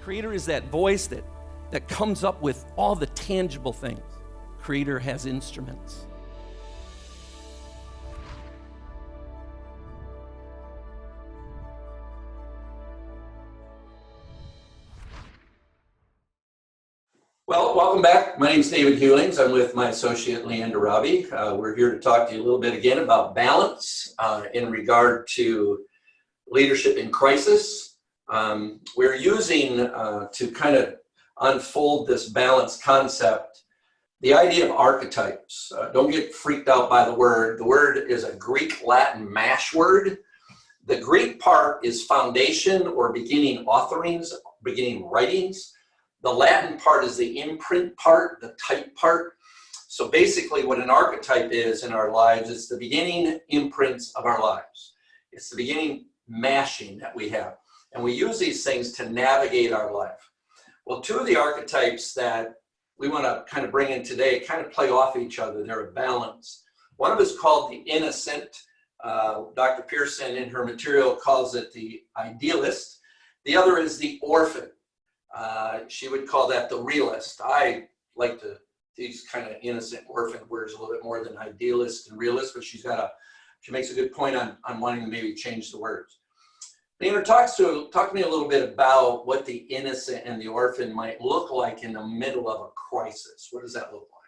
Creator is that voice that comes up with all the tangible things. Creator has instruments. Well, welcome back. My name is David Hewlings. I'm with my associate, Leander Robbie. We're here to talk to you a little bit again about balance in regard to leadership in crisis. We're using to kind of unfold this balance concept, the idea of archetypes. Don't get freaked out by the word. The word is a Greek-Latin mash word. The Greek part is foundation or beginning authorings, beginning writings. The Latin part is the imprint part, the type part. So basically what an archetype is in our lives, it's the beginning imprints of our lives. It's the beginning mashing that we have. And we use these things to navigate our life. Well, two of the archetypes that we want to kind of bring in today kind of play off each other. They're a balance. One of them is called the innocent. Dr. Pearson in her material calls it the idealist. The other is the orphan. She would call that the realist. I like these kind of innocent orphan words a little bit more than idealist and realist, but she makes a good point on wanting to maybe change the words. Leander, talk to me a little bit about what the innocent and the orphan might look like in the middle of a crisis. What does that look like?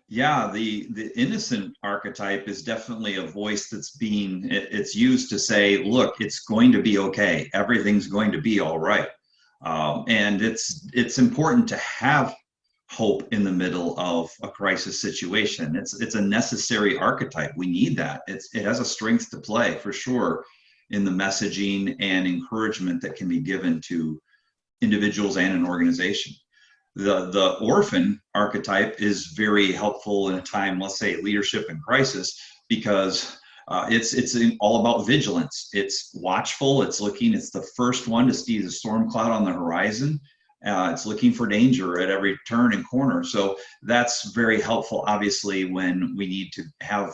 Yeah, the innocent archetype is definitely a voice it's used to say, look, it's going to be okay. Everything's going to be all right. And it's important to have hope in the middle of a crisis situation. It's a necessary archetype. We need that. It has a strength to play for sure in the messaging and encouragement that can be given to individuals and an organization. The orphan archetype is very helpful in a time, let's say, leadership and crisis, because it's all about vigilance. It's watchful. It's the first one to see the storm cloud on the horizon. It's looking for danger at every turn and corner. So that's very helpful, obviously, when we need to have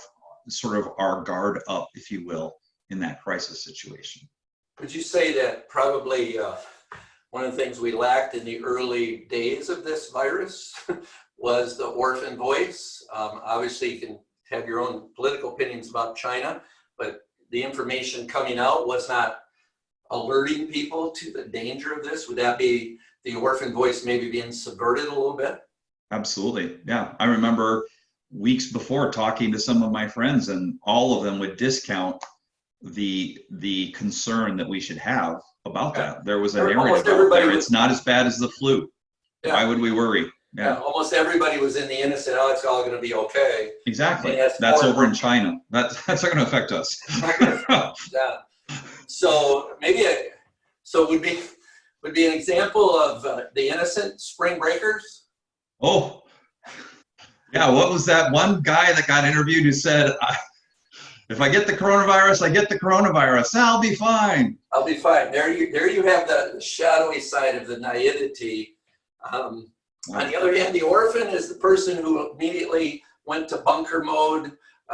sort of our guard up, if you will, in that crisis situation. Would you say that probably one of the things we lacked in the early days of this virus was the orphan voice? Obviously, you can have your own political opinions about China, but the information coming out was not alerting people to the danger of this. Would that be the orphan voice maybe being subverted a little bit? Absolutely. Yeah. I remember weeks before talking to some of my friends, and all of them would discount the concern that we should have about that. There was a narrative out there. It's not as bad as the flu. Yeah. Why would we worry? Yeah, almost everybody was in the innocent, oh, it's all going to be okay. Exactly. That's over in China. That's not going to affect us. Yeah. So would be an example of the innocent spring breakers? Oh, yeah. What was that one guy that got interviewed who said, if I get the coronavirus, I get the coronavirus. I'll be fine. I'll be fine. There you have the shadowy side of the naivety. On the other hand, the orphan is the person who immediately went to bunker mode.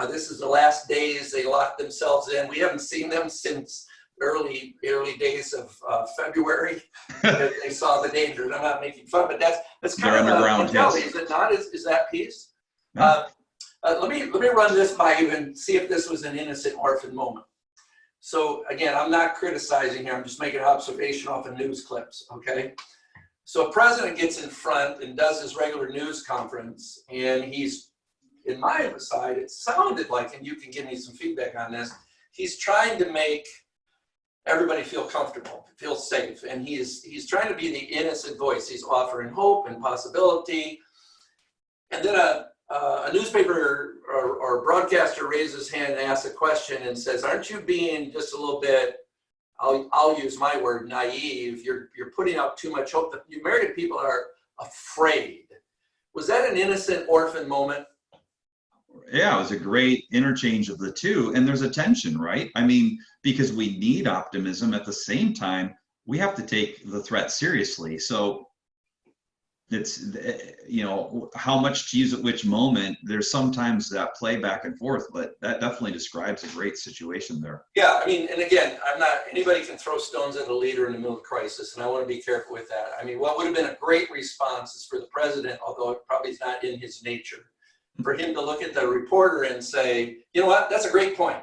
This is the last days. They locked themselves in. We haven't seen them since early days of February. They saw the danger. And I'm not making fun, but that's kind of a mentality, is it not? Is that piece? Yeah. Let me run this by you and see if this was an innocent orphan moment. So again, I'm not criticizing here. I'm just making an observation off of news clips, okay? So a president gets in front and does his regular news conference, and he's, in my side, it sounded like, and you can give me some feedback on this, he's trying to make everybody feel comfortable, feel safe, and he's trying to be the innocent voice. He's offering hope and possibility. And then a newspaper or broadcaster raises his hand and asks a question and says, aren't you being just a little bit, I'll use my word, naive? You're putting out too much hope. The American people are afraid. Was that an innocent orphan moment? Yeah, it was a great interchange of the two. And there's a tension, right? I mean, because we need optimism, at the same time, we have to take the threat seriously. So it's, how much to use at which moment. There's sometimes that play back and forth, but that definitely describes a great situation there. Yeah, I mean, and again, anybody can throw stones at a leader in the middle of crisis, and I want to be careful with that. I mean, what would have been a great response is for the president, although it probably is not in his nature, for him to look at the reporter and say, you know what, that's a great point.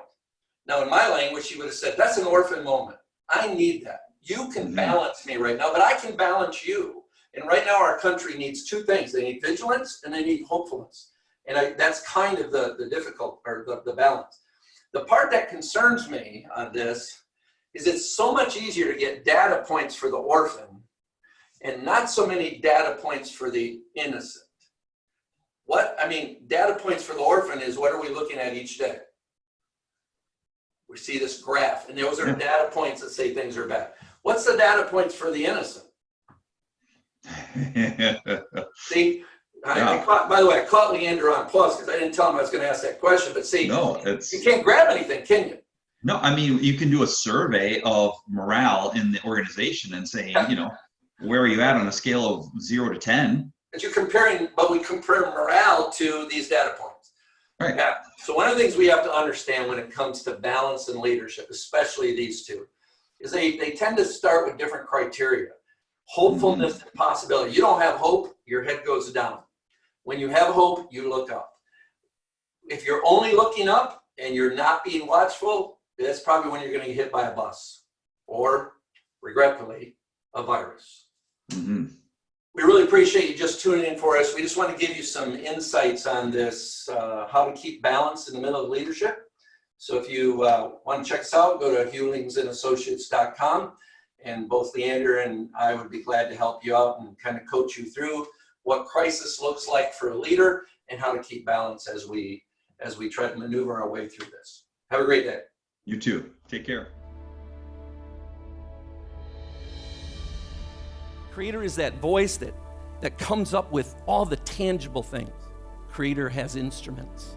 Now, in my language, he would have said, that's an orphan moment. I need that. You can balance me right now, but I can balance you. And right now, our country needs two things. They need vigilance and they need hopefulness. And that's kind of the difficult, or the balance. The part that concerns me on this is it's so much easier to get data points for the orphan and not so many data points for the innocent. Data points for the orphan is what are we looking at each day? We see this graph, and those are data points that say things are bad. What's the data points for the innocent? See, by the way, I caught Leander on pause because I didn't tell him I was going to ask that question. But see, you can't grab anything, can you? No, I mean, you can do a survey of morale in the organization and say, where are you at on a scale of 0 to 10? But we compare morale to these data points. Right. Yeah. So one of the things we have to understand when it comes to balance and leadership, especially these two, is they tend to start with different criteria. Hopefulness and possibility. You don't have hope, your head goes down. When you have hope, you look up. If you're only looking up and you're not being watchful, that's probably when you're going to get hit by a bus or, regretfully, a virus. Mm-hmm. We really appreciate you just tuning in for us. We just want to give you some insights on this, how to keep balance in the middle of leadership. So if you want to check us out, go to hewlingsandassociates.com. And both Leander and I would be glad to help you out and kind of coach you through what crisis looks like for a leader and how to keep balance as we try to maneuver our way through this. Have a great day. You too. Take care. Creator is that voice that comes up with all the tangible things. Creator has instruments.